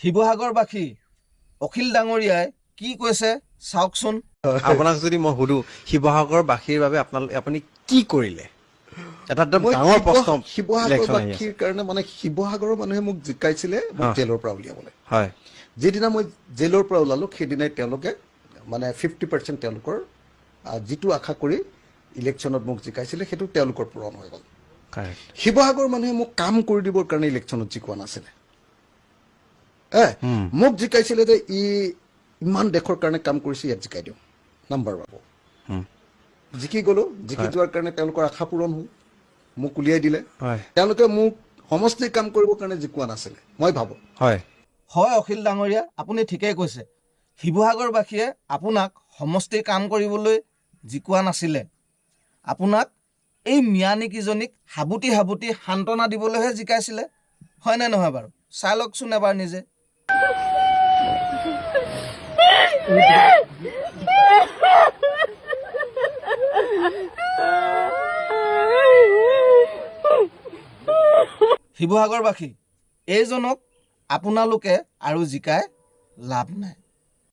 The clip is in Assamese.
শিৱসাগৰবাসী অখিল ডাঙৰীয়াই কি কৈছে চাওকচোন। আপোনাক যদি মই সুধো শিৱসাগৰবাসীৰ বাবে আপুনি কি কৰিলে? এটা একদম ডাঙৰ প্ৰশ্ন। শিৱসাগৰবাসীৰ কাৰণে মানে শিৱসাগৰৰ মানুহে মোক জিকাইছিলে মোক জেলৰ পৰা উলিয়াবলৈ। হয়, যিদিনা মই জেলৰ পৰা ওলালোঁ সেইদিনাই তেওঁলোকে মানে 50% তেওঁলোকৰ যিটো আশা কৰি ইলেকশ্যনত মোক জিকাইছিলে সেইটো তেওঁলোকৰ পূৰণ হৈ গ'ল। শিৱসাগৰ মানুহে মোক কাম কৰি দিবৰ কাৰণে ইলেকশ্যনত জিকোৱা নাছিলে। মোক জিকাইছিলে যে ইমান দেশৰ কাৰণে কাম কৰিছে, ইয়াত জিকাই দিওঁ নাম্বাৰ পাব। জিকি গ'লো, জিকি যোৱাৰ কাৰণে তেওঁলোকৰ আশা পূৰণ হ'ল, মোক উলিয়াই দিলে। তেওঁলোকে মোক সমষ্টিৰ কাম কৰিবৰ কাৰণে জিকোৱা নাছিলে, মই ভাবোঁ। হয় অখিল ডাঙৰীয়া, আপুনি ঠিকেই কৈছে। শিৱসাগৰবাসীয়ে আপোনাক সমষ্টিৰ কাম কৰিবলৈ জিকোৱা নাছিলে, আপোনাক এই মিয়ানীকেইজনীক হাবুটি হাবুটি সান্তনা দিবলৈহে জিকাইছিলে। হয়নে নহয় বাৰু? চাই লওকচোন এবাৰ নিজে। শিৱসাগৰবাসী, এইজনক আপোনালোকে আৰু জিকাই লাভ নাই।